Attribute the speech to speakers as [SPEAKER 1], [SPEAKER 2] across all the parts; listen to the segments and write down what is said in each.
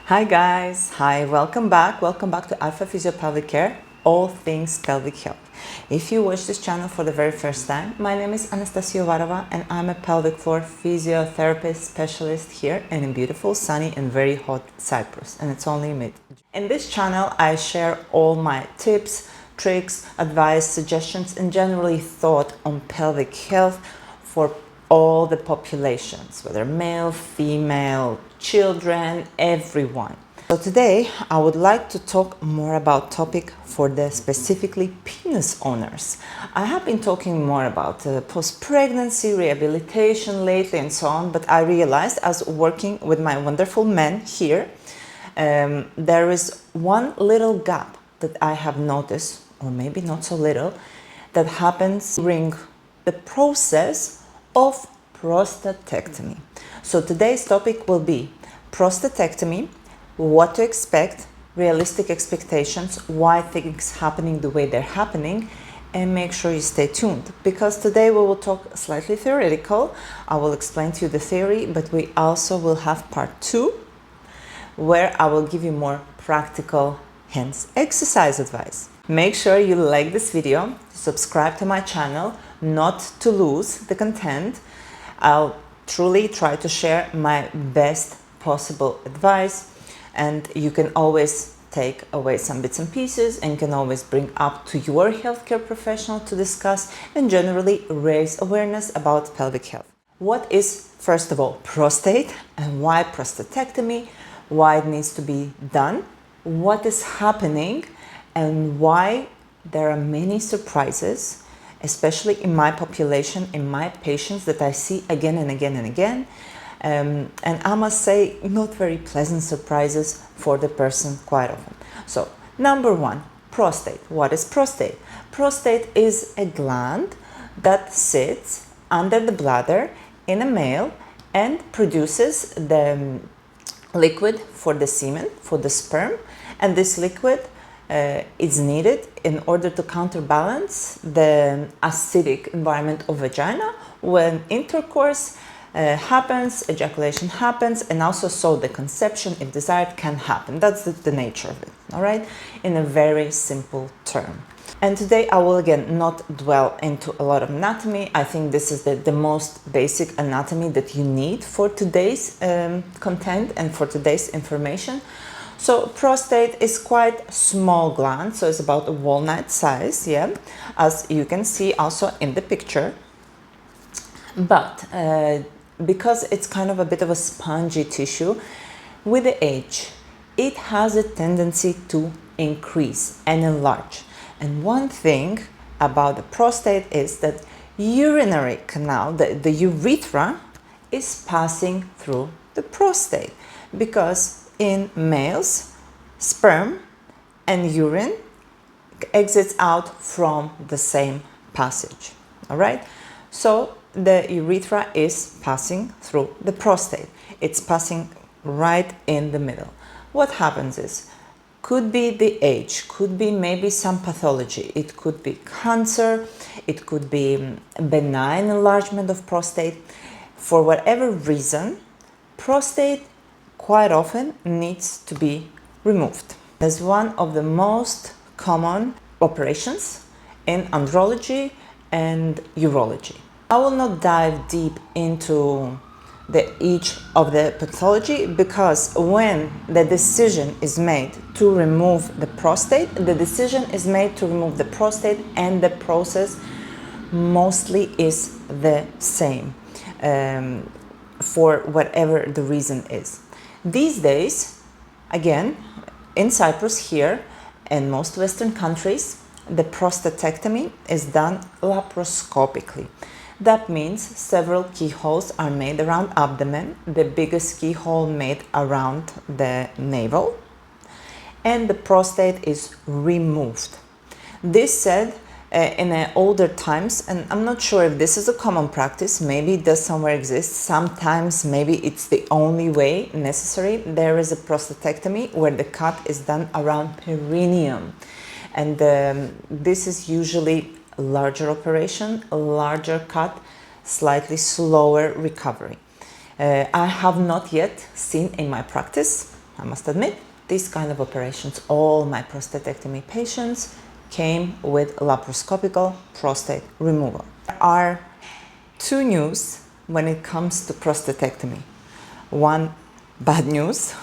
[SPEAKER 1] Hi guys, welcome back to Alpha Physio Pelvic Care, all things pelvic health. If you watch this channel for the very first time, my name is Anastasia Varova and I'm a pelvic floor physiotherapist specialist here in beautiful, sunny and very hot Cyprus, and it's only mid. In this channel I share all my tips, tricks, advice, suggestions and generally thought on pelvic health for all the populations, whether male, female, children, everyone. So today I would like to talk more about topic for the specifically penis owners. I have been talking more about post-pregnancy rehabilitation lately and so on, but I realized as working with my wonderful men here, there is one little gap that I have noticed, or maybe not so little, that happens during the process of prostatectomy. So today's topic will be prostatectomy, what to expect, realistic expectations, why things happening the way they're happening, and make sure you stay tuned because today we will talk slightly theoretical. I will explain to you the theory, but we also will have part 2 where I will give you more practical, hence exercise advice. Make sure you like this video, subscribe to my channel, not to lose the content. I'll truly try to share my best possible advice, and you can always take away some bits and pieces and can always bring up to your healthcare professional to discuss and generally raise awareness about pelvic health. What is, first of all, prostate and why prostatectomy, why it needs to be done, what is happening and why there are many surprises, especially in my population, in my patients that I see again and again and again. And I must say, not very pleasant surprises for the person quite often. So, number 1, prostate. What is prostate? Prostate is a gland that sits under the bladder in a male and produces the liquid for the semen, for the sperm, and this liquid is needed in order to counterbalance the acidic environment of vagina when intercourse happens, ejaculation happens, and also so the conception, if desired, can happen. That's the nature of it, all right, in a very simple term. And today I will again not dwell into a lot of anatomy. I think this is the most basic anatomy that you need for today's content and for today's information. So prostate is quite small gland, so it's about a walnut size, yeah, as you can see also in the picture. But because it's kind of a bit of a spongy tissue, with the age, it has a tendency to increase and enlarge. And one thing about the prostate is that urinary canal, the urethra, is passing through the prostate because in males, sperm and urine exits out from the same passage, all right? So the urethra is passing through the prostate. It's passing right in the middle. What happens is, could be the age, could be maybe some pathology, it could be cancer, it could be benign enlargement of prostate. For whatever reason, prostate quite often needs to be removed. It's one of the most common operations in andrology and urology. I will not dive deep into each of the pathology because when the decision is made to remove the prostate, the decision is made to remove the prostate and the process mostly is the same for whatever the reason is. These days, again, in Cyprus here and most Western countries, the prostatectomy is done laparoscopically. That means several keyholes are made around abdomen, the biggest keyhole made around the navel, and the prostate is removed. This said, in older times, and I'm not sure if this is a common practice, maybe it does somewhere exist, sometimes maybe it's the only way necessary, there is a prostatectomy where the cut is done around perineum. And this is usually a larger operation, a larger cut, slightly slower recovery. I have not yet seen in my practice I must admit, these kind of operations, all my prostatectomy patients came with laparoscopical prostate removal. There are two news when it comes to prostatectomy. One bad news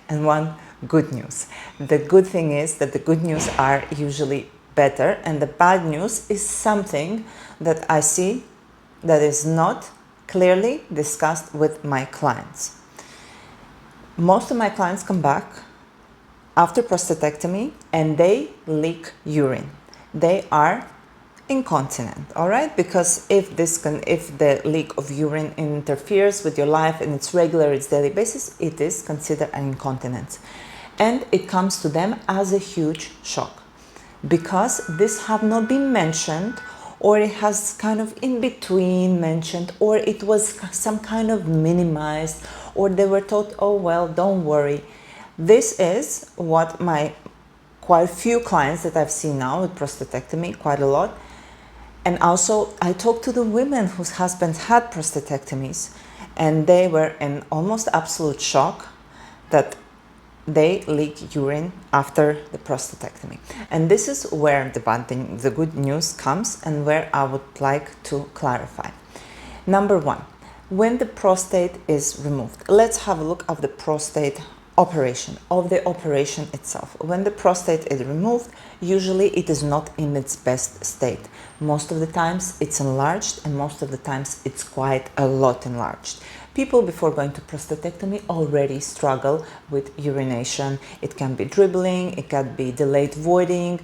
[SPEAKER 1] and one good news. The good thing is that the good news are usually better, and the bad news is something that I see that is not clearly discussed with my clients. Most of my clients come back after prostatectomy and they leak urine. They are incontinent, all right? Because if the leak of urine interferes with your life and it's regular, it's daily basis, it is considered an incontinence. And it comes to them as a huge shock because this have not been mentioned, or it has kind of in between mentioned, or it was some kind of minimized, or they were told, oh well, don't worry. This is what my quite few clients that I've seen now with prostatectomy, quite a lot. And also I talked to the women whose husbands had prostatectomies, and they were in almost absolute shock that they leak urine after the prostatectomy. And this is where the good news comes, and where I would like to clarify. Number one, when the prostate is removed, let's have a look at the prostate operation, of the operation itself. When the prostate is removed, usually it is not in its best state. Most of the times it's enlarged, and most of the times it's quite a lot enlarged. People before going to prostatectomy already struggle with urination. It can be dribbling, it can be delayed voiding.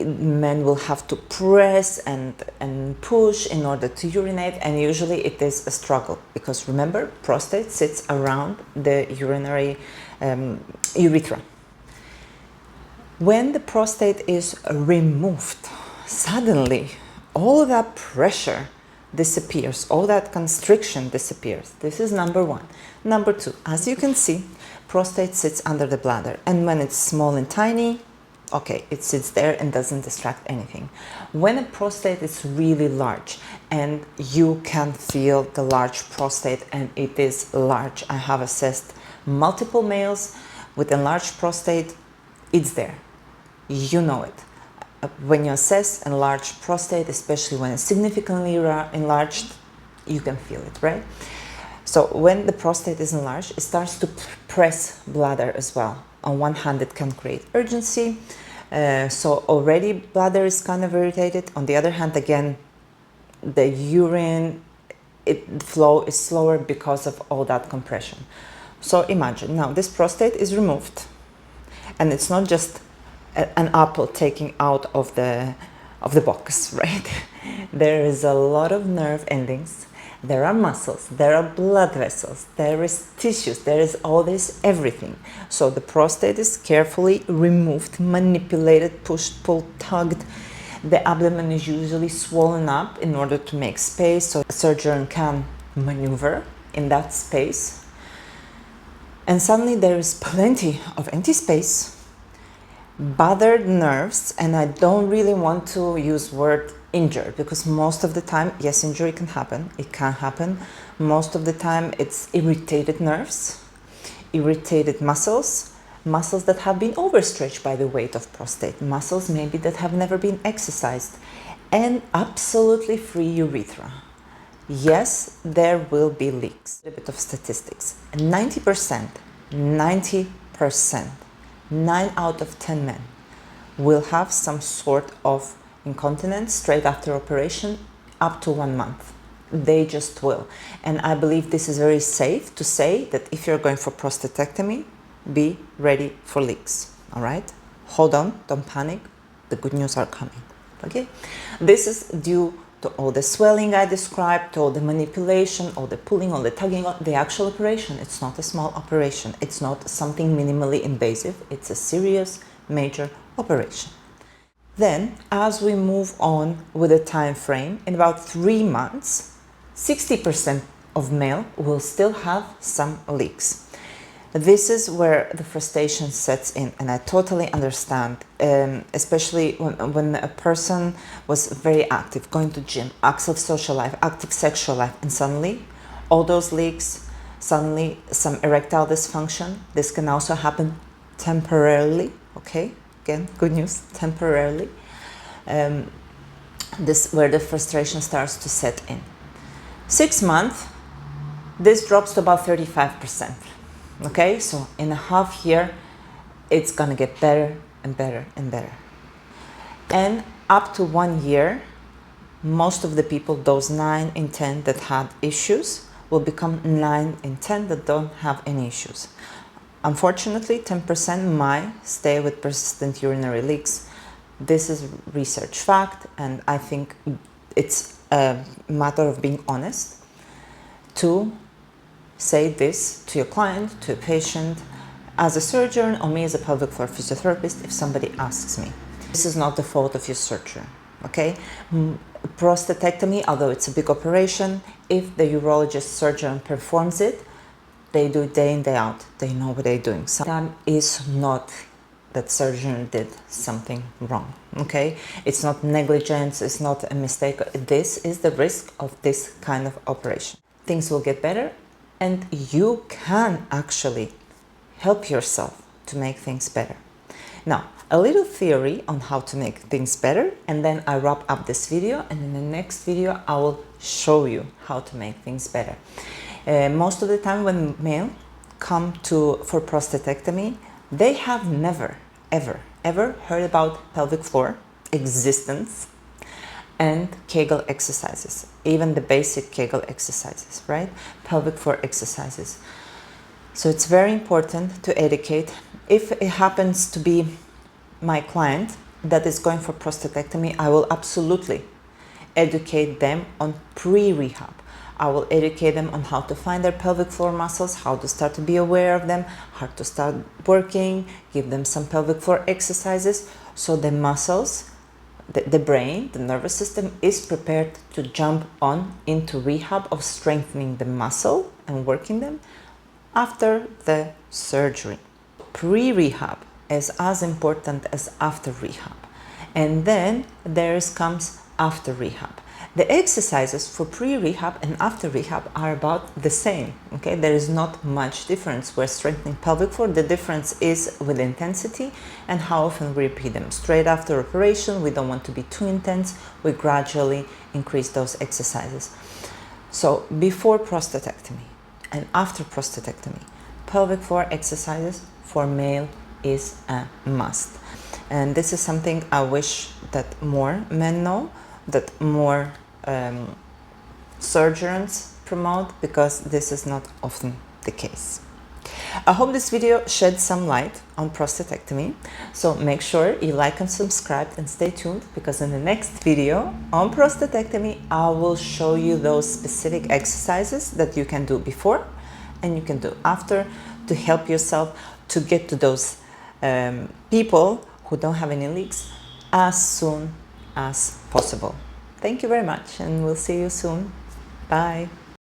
[SPEAKER 1] Men will have to press and push in order to urinate, and usually it is a struggle because remember, prostate sits around the urinary urethra. When the prostate is removed, suddenly all that pressure disappears, all that constriction disappears. This is number one. Number two, as you can see, prostate sits under the bladder, and when it's small and tiny, okay, it sits there and doesn't distract anything. When a prostate is really large and you can feel the large prostate and it is large, I have assessed multiple males with enlarged prostate, it's there. You know it. When you assess enlarged prostate, especially when it's significantly enlarged, you can feel it, right? So when the prostate is enlarged, it starts to press bladder as well. On one hand, it can create urgency, so already bladder is kind of irritated. On the other hand, again, the urine flow is slower because of all that compression. So imagine now this prostate is removed, and it's not just an apple taking out of the box, right? There is a lot of nerve endings. There are muscles, there are blood vessels, there is tissues, there is all this, everything. So the prostate is carefully removed, manipulated, pushed, pulled, tugged. The abdomen is usually swollen up in order to make space so the surgeon can maneuver in that space. And suddenly there is plenty of empty space, bothered nerves, and I don't really want to use word injured because most of the time, yes, injury can happen, it can happen. Most of the time it's irritated nerves, irritated muscles, muscles that have been overstretched by the weight of prostate, muscles maybe that have never been exercised, and absolutely free urethra. Yes, there will be leaks. A bit of statistics. 90%, 9 out of 10 men will have some sort of incontinence straight after operation up to 1 month. They just will. And I believe this is very safe to say that if you're going for prostatectomy, be ready for leaks. All right? Hold on, don't panic. The good news are coming. Okay? This is due to all the swelling I described, to all the manipulation, all the pulling, all the tugging, the actual operation. It's not a small operation. It's not something minimally invasive. It's a serious, major operation. Then, as we move on with the time frame, in about 3 months, 60% of male will still have some leaks. This is where the frustration sets in, and I totally understand, especially when a person was very active, going to gym, active social life, active sexual life, and suddenly all those leaks suddenly some erectile dysfunction. This can also happen temporarily, okay? Again, good news, temporarily. This where the frustration starts to set in. 6 months, this drops to about 35%. Okay, so in a half year, it's gonna get better and better and better. And up to 1 year, most of the people, those 9 in 10 that had issues, will become 9 in 10 that don't have any issues. Unfortunately, 10% might stay with persistent urinary leaks. This is research fact, and I think it's a matter of being honest to say this to your client, to a patient, as a surgeon, or me as a pelvic floor physiotherapist if somebody asks me. This is not the fault of your surgeon, okay? Prostatectomy, although it's a big operation, if the urologist surgeon performs it, they do it day in, day out. They know what they're doing. Sometimes it's not that surgeon did something wrong, okay? It's not negligence, it's not a mistake. This is the risk of this kind of operation. Things will get better, and you can actually help yourself to make things better. Now, a little theory on how to make things better, and then I wrap up this video, and in the next video I will show you how to make things better. Most of the time when male come for prostatectomy, they have never, ever heard about pelvic floor existence and Kegel exercises, even the basic Kegel exercises, right? Pelvic floor exercises. So it's very important to educate. If it happens to be my client that is going for prostatectomy, I will absolutely educate them on pre-rehab. I will educate them on how to find their pelvic floor muscles, how to start to be aware of them, how to start working, give them some pelvic floor exercises so the muscles, the brain, the nervous system is prepared to jump on into rehab of strengthening the muscle and working them after the surgery. Pre-rehab is as important as after rehab. And then comes after rehab. The exercises for pre-rehab and after rehab are about the same, okay? There is not much difference. We're strengthening pelvic floor. The difference is with intensity and how often we repeat them. Straight after operation, we don't want to be too intense. We gradually increase those exercises. So before prostatectomy and after prostatectomy, pelvic floor exercises for male is a must. And this is something I wish that more men know, that more surgeons promote, because this is not often the case. I hope this video shed some light on prostatectomy. So make sure you like and subscribe and stay tuned, because in the next video on prostatectomy, I will show you those specific exercises that you can do before and you can do after to help yourself to get to those people who don't have any leaks as soon as possible. Thank you very much, and we'll see you soon. Bye.